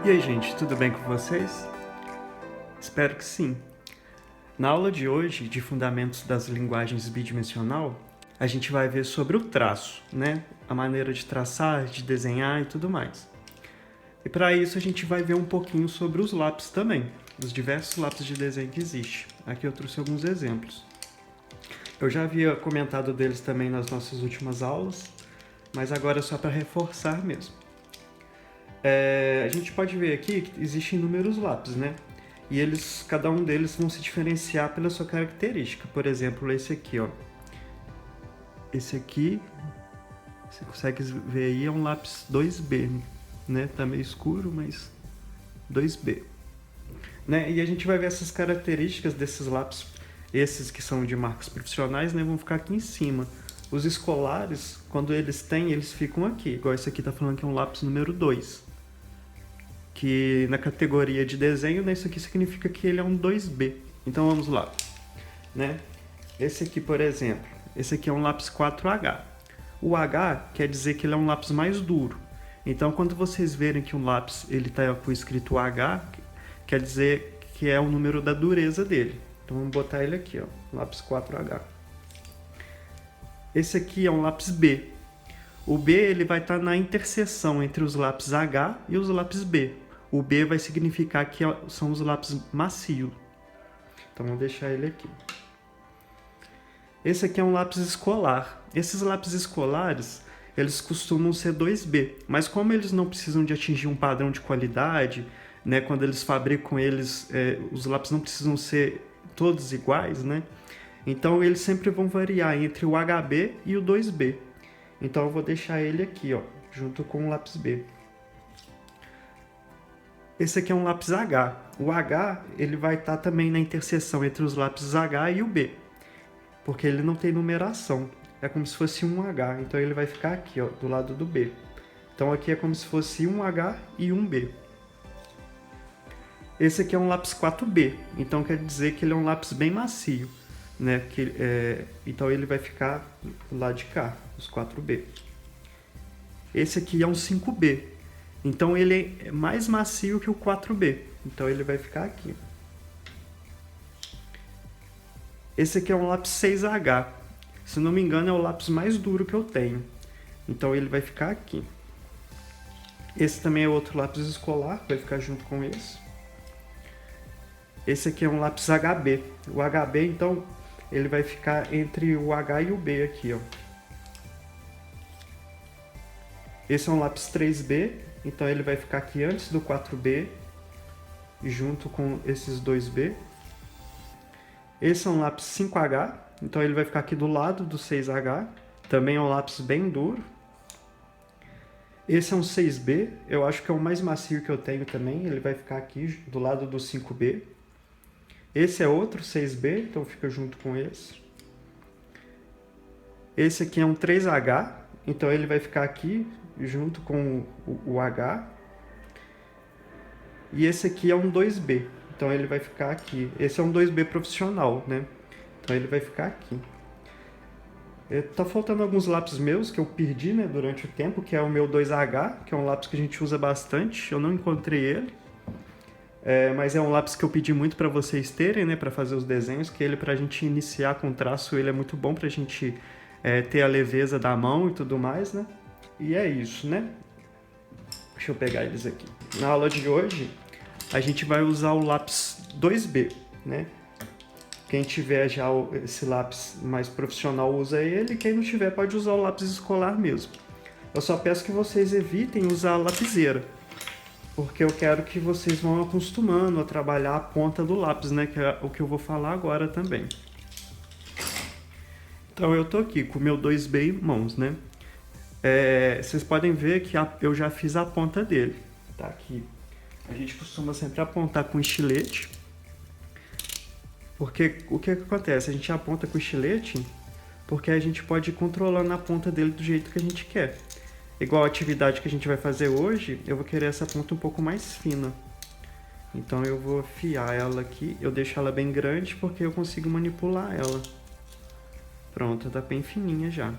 E aí, gente, tudo bem com vocês? Espero que sim. Na aula de hoje, de Fundamentos das Linguagens Bidimensional, a gente vai ver sobre o traço, né? A maneira de traçar, de desenhar e tudo mais. E para isso a gente vai ver um pouquinho sobre os lápis também, os diversos lápis de desenho que existem. Aqui eu trouxe alguns exemplos. Eu já havia comentado deles também nas nossas últimas aulas, mas agora é só para reforçar mesmo. A gente pode ver aqui que existem inúmeros lápis, né? E cada um deles vão se diferenciar pela sua característica. Por exemplo, esse aqui, ó. Esse aqui, você consegue ver aí, é um lápis 2B, né? Tá meio escuro, mas 2B. Né? E a gente vai ver essas características desses lápis, esses que são de marcas profissionais, né? Vão ficar aqui em cima. Os escolares, quando eles têm, eles ficam aqui. Igual esse aqui tá falando que é um lápis número 2. Que na categoria de desenho, né, isso aqui significa que ele é um 2B. Então vamos lá. Né? Esse aqui, por exemplo, esse aqui é um lápis 4H. O H quer dizer que ele é um lápis mais duro. Então quando vocês verem que um lápis ele está com escrito H, quer dizer que é o número da dureza dele. Então vamos botar ele aqui, ó, lápis 4H. Esse aqui é um lápis B. O B ele vai estar na interseção entre os lápis H e os lápis B. O B vai significar que são os lápis macios. Então vamos deixar ele aqui. Esse aqui é um lápis escolar. Esses lápis escolares, eles costumam ser 2B, mas como eles não precisam de atingir um padrão de qualidade, né, quando eles fabricam eles, os lápis não precisam ser todos iguais, né? Então eles sempre vão variar entre o HB e o 2B. Então eu vou deixar ele aqui, ó, junto com o lápis B. Esse aqui é um lápis H. O H ele vai estar também na interseção entre os lápis H e o B, porque ele não tem numeração. É como se fosse um H, então ele vai ficar aqui, ó, do lado do B. Então aqui é como se fosse um H e um B. Esse aqui é um lápis 4B, então quer dizer que ele é um lápis bem macio, né? Então ele vai ficar do lado de cá, os 4B. Esse aqui é um 5B. Então ele é mais macio que o 4B. Então ele vai ficar aqui. Esse aqui é um lápis 6H. Se não me engano é o lápis mais duro que eu tenho. Então ele vai ficar aqui. Esse também é outro lápis escolar, vai ficar junto com esse. Esse aqui é um lápis HB. O HB, então, ele vai ficar entre o H e o B aqui, ó. Esse é um lápis 3B, então ele vai ficar aqui antes do 4B, junto com esses 2B. Esse é um lápis 5H, então ele vai ficar aqui do lado do 6H. Também é um lápis bem duro. Esse é um 6B, eu acho que é o mais macio que eu tenho também. Ele vai ficar aqui do lado do 5B. Esse é outro 6B, então fica junto com esse. Esse aqui é um 3H, então ele vai ficar aqui junto com o H. E esse aqui é um 2B, então ele vai ficar aqui. Esse é um 2B profissional, né? Então ele vai ficar aqui. Tá faltando alguns lápis meus que eu perdi, né, durante o tempo, que é o meu 2H, que é um lápis que a gente usa bastante. Eu não encontrei ele. Mas é um lápis que eu pedi muito para vocês terem, né, para fazer os desenhos, que ele, pra gente iniciar com traço, ele é muito bom pra gente ter a leveza da mão e tudo mais, né? E é isso, né? Deixa eu pegar eles aqui. Na aula de hoje, a gente vai usar o lápis 2B, né? Quem tiver já esse lápis mais profissional usa ele, quem não tiver pode usar o lápis escolar mesmo. Eu só peço que vocês evitem usar a lapiseira, porque eu quero que vocês vão acostumando a trabalhar a ponta do lápis, né? Que é o que eu vou falar agora também. Então eu tô aqui com o meu 2B em mãos, né? Vocês podem ver que eu já fiz a ponta dele. Tá aqui. A gente costuma sempre apontar com estilete. Porque o que acontece? A gente aponta com estilete porque a gente pode ir controlando a ponta dele do jeito que a gente quer. Igual a atividade que a gente vai fazer hoje, eu vou querer essa ponta um pouco mais fina. Então eu vou afiar ela aqui, eu deixo ela bem grande porque eu consigo manipular ela. Pronto, tá bem fininha já.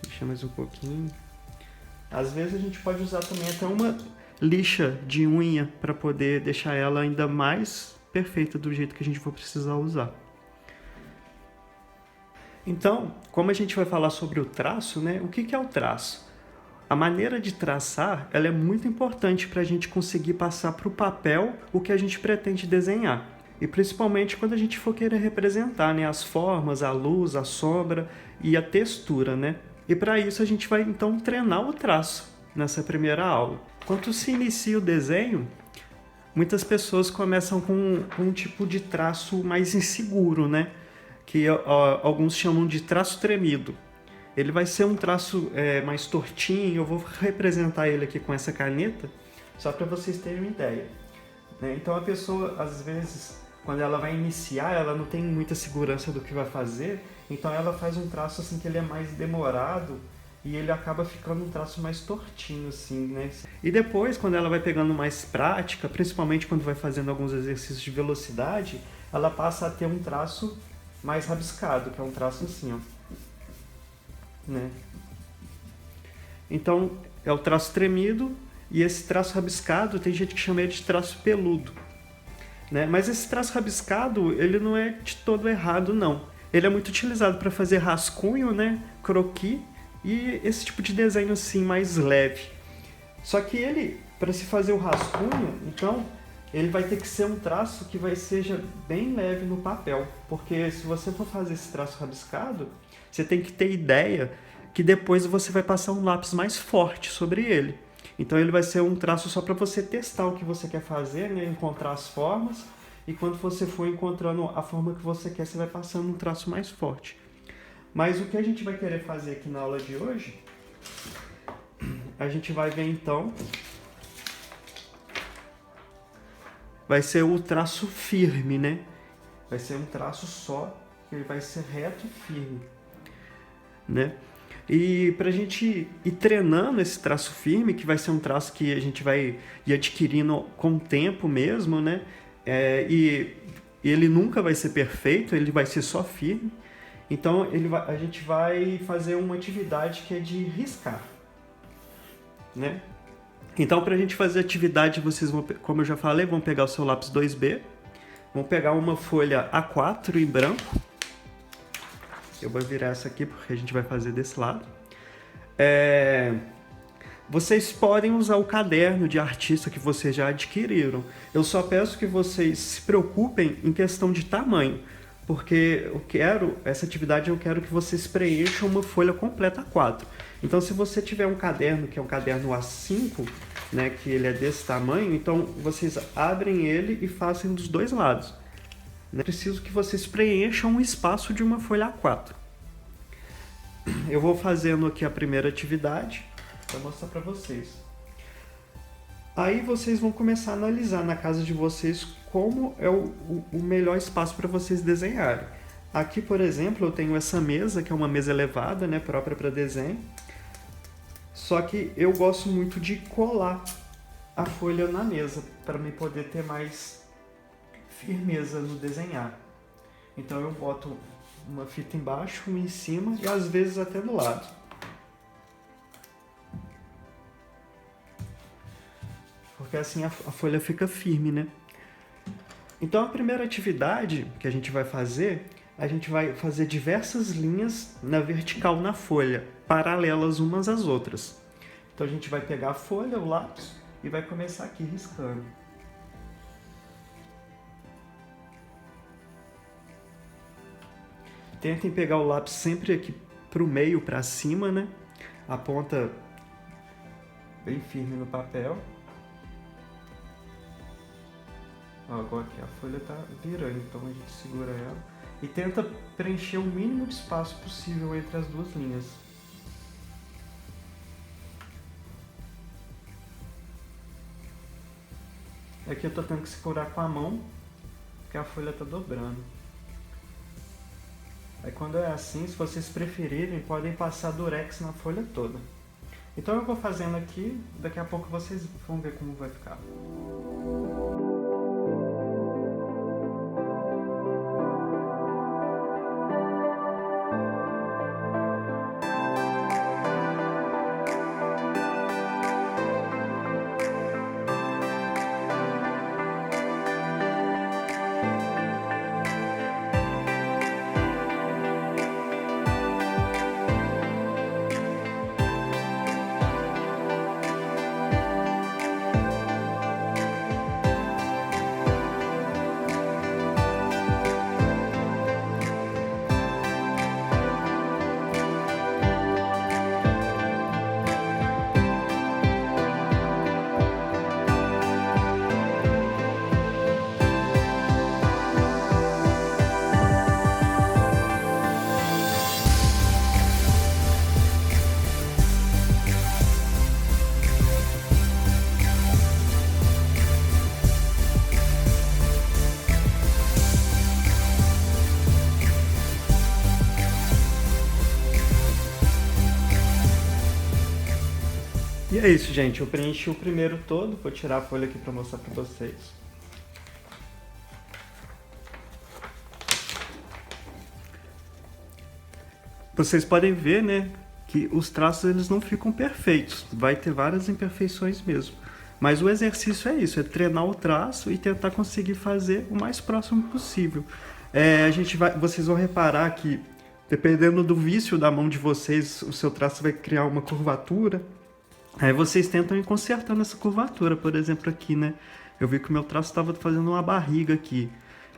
Deixa mais um pouquinho. Às vezes a gente pode usar também até lixa de unha para poder deixar ela ainda mais perfeita do jeito que a gente for precisar usar. Então, como a gente vai falar sobre o traço, né? O que é o traço? A maneira de traçar, ela é muito importante para a gente conseguir passar para o papel o que a gente pretende desenhar. E principalmente quando a gente for querer representar, né, as formas, a luz, a sombra e a textura, né? E para isso a gente vai então treinar o traço nessa primeira aula. Quando se inicia o desenho, muitas pessoas começam com um tipo de traço mais inseguro, né? Que alguns chamam de traço tremido. Ele vai ser um traço mais tortinho. Eu vou representar ele aqui com essa caneta, só para vocês terem uma ideia. Então a pessoa, às vezes, quando ela vai iniciar, ela não tem muita segurança do que vai fazer, então ela faz um traço assim que ele é mais demorado e ele acaba ficando um traço mais tortinho, assim, né? E depois, quando ela vai pegando mais prática, principalmente quando vai fazendo alguns exercícios de velocidade, ela passa a ter um traço mais rabiscado, que é um traço assim, ó. Né? Então, é o traço tremido, e esse traço rabiscado, tem gente que chama ele de traço peludo. Né? Mas esse traço rabiscado, ele não é de todo errado, não. Ele é muito utilizado para fazer rascunho, né? Croquis, e esse tipo de desenho assim, mais leve. Só que ele, para se fazer o rascunho, então, ele vai ter que ser um traço que seja bem leve no papel. Porque se você for fazer esse traço rabiscado, você tem que ter ideia que depois você vai passar um lápis mais forte sobre ele. Então ele vai ser um traço só para você testar o que você quer fazer, né? Encontrar as formas, e quando você for encontrando a forma que você quer, você vai passando um traço mais forte. Mas o que a gente vai querer fazer aqui na aula de hoje, a gente vai ver então, vai ser o traço firme, né? Vai ser um traço só, que ele vai ser reto e firme, né? E para a gente ir treinando esse traço firme, que vai ser um traço que a gente vai ir adquirindo com o tempo mesmo, né? E ele nunca vai ser perfeito, ele vai ser só firme. Então a gente vai fazer uma atividade que é de riscar, né? Então, para a gente fazer a atividade, vocês vão, como eu já falei, vão pegar o seu lápis 2B, vão pegar uma folha A4 em branco. Eu vou virar essa aqui porque a gente vai fazer desse lado. Vocês podem usar o caderno de artista que vocês já adquiriram. Eu só peço que vocês se preocupem em questão de tamanho, porque essa atividade eu quero que vocês preencham uma folha completa A4. Então, se você tiver um caderno, que é um caderno A5, né, que ele é desse tamanho, então vocês abrem ele e façam dos dois lados. Preciso que vocês preencham o espaço de uma folha A4. Eu vou fazendo aqui a primeira atividade para mostrar para vocês. Aí vocês vão começar a analisar na casa de vocês como é o melhor espaço para vocês desenharem. Aqui, por exemplo, eu tenho essa mesa, que é uma mesa elevada, né, própria para desenho. Só que eu gosto muito de colar a folha na mesa, para mim poder ter mais firmeza no desenhar. Então eu boto uma fita embaixo, uma em cima e às vezes até no lado. Porque assim a folha fica firme, né? Então a primeira atividade que a gente vai fazer diversas linhas na vertical na folha, paralelas umas às outras. Então a gente vai pegar a folha, o lápis, e vai começar aqui riscando. Tentem pegar o lápis sempre aqui para o meio, para cima, né? A ponta bem firme no papel. Ó, agora aqui a folha tá virando, então a gente segura ela e tenta preencher o mínimo de espaço possível entre as duas linhas. Aqui eu tô tendo que segurar com a mão, porque a folha tá dobrando. Aí quando é assim, se vocês preferirem, podem passar durex na folha toda. Então eu vou fazendo aqui, daqui a pouco vocês vão ver como vai ficar. É isso, gente. Eu preenchi o primeiro todo. Vou tirar a folha aqui para mostrar para vocês. Vocês podem ver, né, que os traços eles não ficam perfeitos. Vai ter várias imperfeições mesmo. Mas o exercício é isso, é treinar o traço e tentar conseguir fazer o mais próximo possível. Vocês vão reparar que, dependendo do vício da mão de vocês, o seu traço vai criar uma curvatura. Aí vocês tentam ir consertando essa curvatura. Por exemplo, aqui, né? Eu vi que o meu traço estava fazendo uma barriga aqui.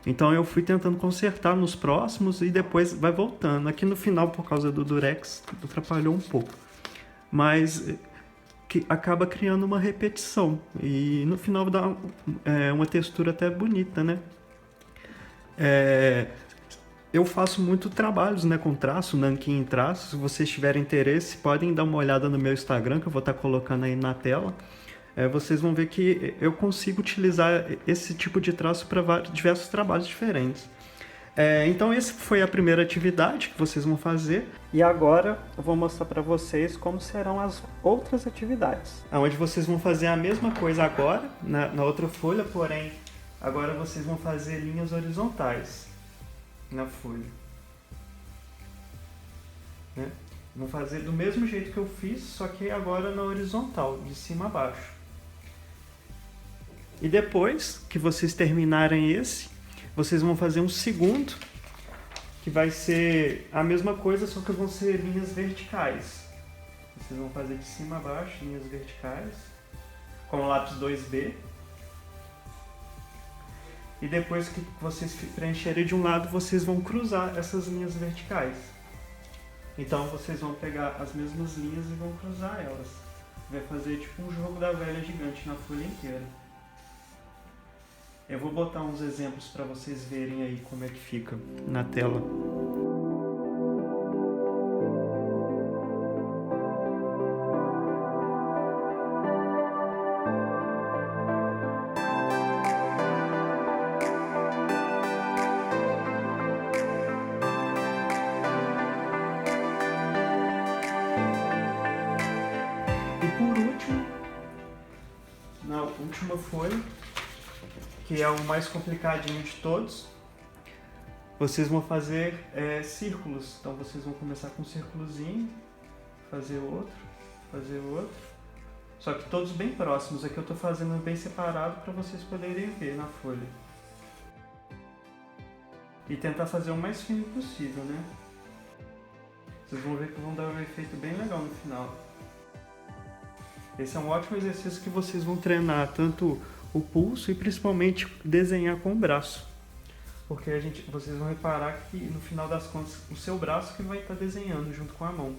Então eu fui tentando consertar nos próximos e depois vai voltando. Aqui no final, por causa do Durex, atrapalhou um pouco. Mas que acaba criando uma repetição. E no final dá uma textura até bonita, né? Eu faço muito trabalhos, né, com traço, nanquim em traço. Se vocês tiverem interesse, podem dar uma olhada no meu Instagram, que eu vou estar colocando aí na tela. Vocês vão ver que eu consigo utilizar esse tipo de traço para diversos trabalhos diferentes. Então essa foi a primeira atividade que vocês vão fazer. E agora eu vou mostrar para vocês como serão as outras atividades. Onde vocês vão fazer a mesma coisa agora, na outra folha, porém agora vocês vão fazer linhas horizontais na folha. Né? Vão fazer do mesmo jeito que eu fiz, só que agora na horizontal, de cima a baixo. E depois que vocês terminarem esse, vocês vão fazer um segundo, que vai ser a mesma coisa, só que vão ser linhas verticais. Vocês vão fazer de cima a baixo, linhas verticais, com o lápis 2B. E depois que vocês preencherem de um lado, vocês vão cruzar essas linhas verticais. Então vocês vão pegar as mesmas linhas e vão cruzar elas. Vai fazer tipo um jogo da velha gigante na folha inteira. Eu vou botar uns exemplos para vocês verem aí como é que fica na tela. E por último, na última folha, que é o mais complicadinho de todos, vocês vão fazer círculos. Então vocês vão começar com um círculozinho, fazer outro, só que todos bem próximos. Aqui eu estou fazendo bem separado para vocês poderem ver na folha. E tentar fazer o mais fino possível, né? Vocês vão ver que vão dar um efeito bem legal no final. Esse é um ótimo exercício que vocês vão treinar tanto o pulso e principalmente desenhar com o braço, porque vocês vão reparar que no final das contas o seu braço que vai estar desenhando junto com a mão.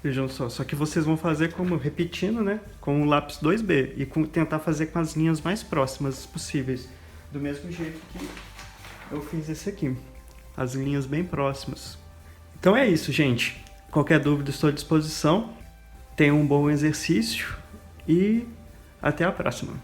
Vejam só que vocês vão fazer como repetindo, né, com o lápis 2B e tentar fazer com as linhas mais próximas possíveis, do mesmo jeito que eu fiz esse aqui, as linhas bem próximas. Então é isso, gente. Qualquer dúvida, estou à disposição. Tenham um bom exercício e até a próxima.